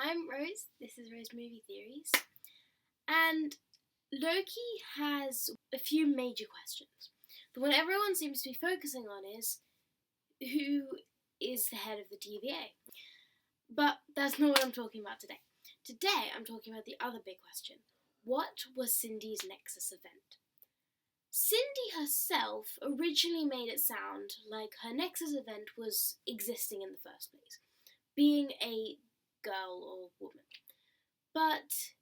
I'm Rose, this is Rose Movie Theories, and Loki has a few major questions. The one everyone seems to be focusing on is, who is the head of the TVA? But that's not what I'm talking about today. Today I'm talking about the other big question. What was Cindy's Nexus event? Cindy herself originally made it sound like her Nexus event was existing in the first place, being a girl or woman. But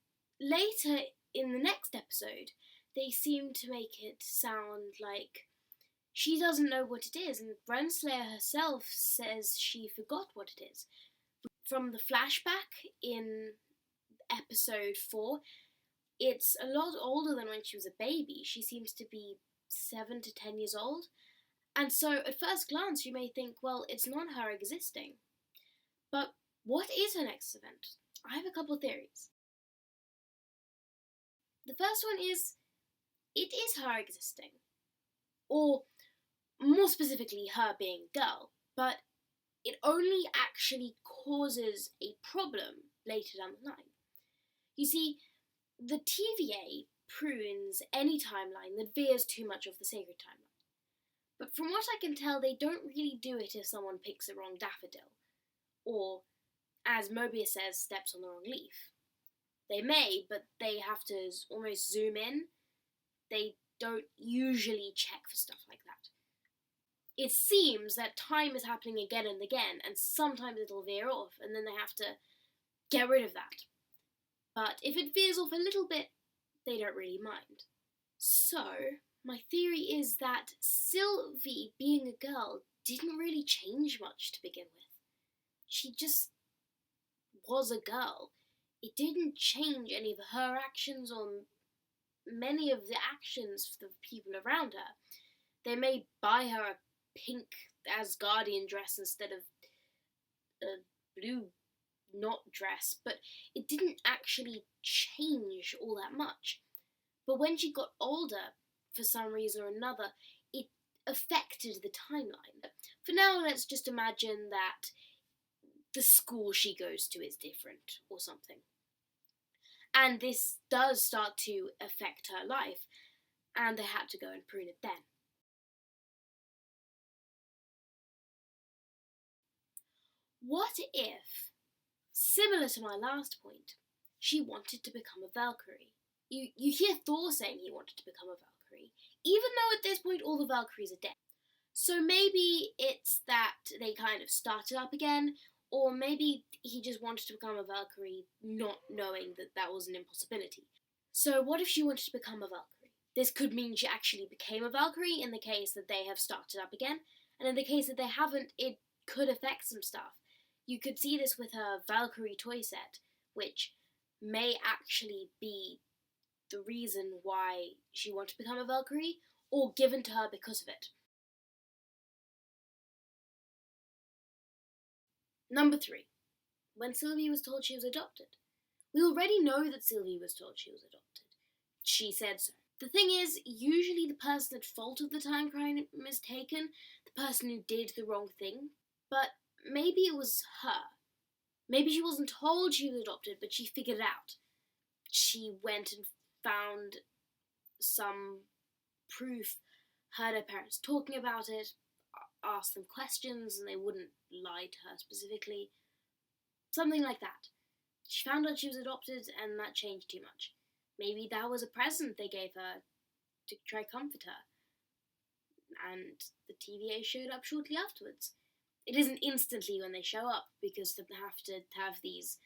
later in the next episode, they seem to make it sound like she doesn't know what it is, and Renslayer herself says she forgot what it is. From the flashback in episode 4, it's a lot older than when she was a baby. She seems to be 7 to 10 years old. And so at first glance you may think, well, it's not her existing. But what is her next event? I have a couple of theories. The first one is, it is her existing. Or, more specifically, her being a girl. But it only actually causes a problem later down the line. You see, the TVA prunes any timeline that veers too much off the sacred timeline. But from what I can tell, they don't really do it if someone picks the wrong daffodil. Or, as Mobius says, steps on the wrong leaf. They may, but they have to almost zoom in. They don't usually check for stuff like that. It seems that time is happening again and again, and sometimes it'll veer off, and then they have to get rid of that. But if it veers off a little bit, they don't really mind. So, my theory is that Sylvie, being a girl, didn't really change much to begin with. She just was a girl. It didn't change any of her actions or many of the actions of the people around her. They may buy her a pink Asgardian dress instead of a blue not dress, but it didn't actually change all that much. But when she got older, for some reason or another, it affected the timeline. For now, let's just imagine that the school she goes to is different or something. And this does start to affect her life, and they had to go and prune it then. What if, similar to my last point, she wanted to become a Valkyrie? You hear Thor saying he wanted to become a Valkyrie, even though at this point all the Valkyries are dead. So maybe it's that they kind of started up again, or maybe he just wanted to become a Valkyrie not knowing that that was an impossibility. So what if she wanted to become a Valkyrie? This could mean she actually became a Valkyrie in the case that they have started up again, and in the case that they haven't, it could affect some stuff. You could see this with her Valkyrie toy set, which may actually be the reason why she wanted to become a Valkyrie, or given to her because of it. Number 3. When Sylvie was told she was adopted. We already know that Sylvie was told she was adopted. She said so. The thing is, usually the person at fault of the time crime is taken, the person who did the wrong thing. But maybe it was her. Maybe she wasn't told she was adopted, but she figured it out. She went and found some proof, heard her parents talking about it, asked them questions, and they wouldn't lie to her specifically. Something like that. She found out she was adopted, and that changed too much. Maybe that was a present they gave her to try comfort her. And the TVA showed up shortly afterwards. It isn't instantly when they show up, because they have to have these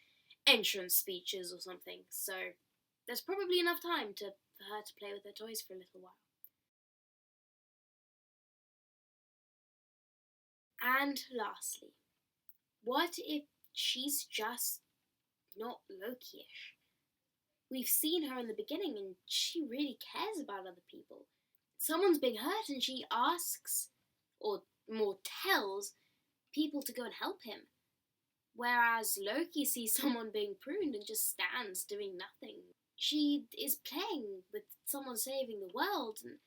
entrance speeches or something, so there's probably enough time for her to play with her toys for a little while. And lastly, what if she's just not Loki-ish? We've seen her in the beginning and she really cares about other people. Someone's being hurt and she asks, or more tells, people to go and help him. Whereas Loki sees someone being pruned and just stands doing nothing. She is playing with someone saving the world, and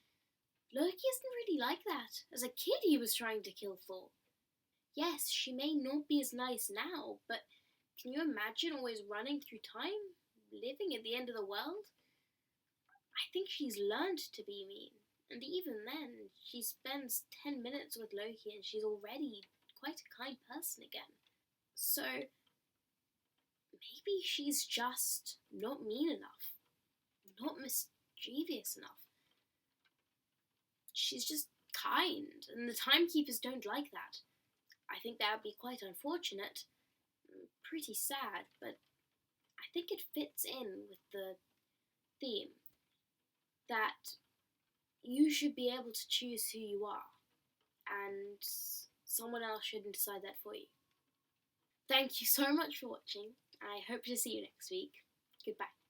Loki isn't really like that. As a kid he was trying to kill Thor. Yes, she may not be as nice now, but Can you imagine always running through time? Living at the end of the world? I think she's learned to be mean. And even then, she spends 10 minutes with Loki and she's already quite a kind person again. So, maybe she's just not mean enough, not mischievous enough. She's just kind, and the timekeepers don't like that. I think that would be quite unfortunate, pretty sad, but I think it fits in with the theme that you should be able to choose who you are, and someone else shouldn't decide that for you. Thank you so much for watching. I hope to see you next week. Goodbye.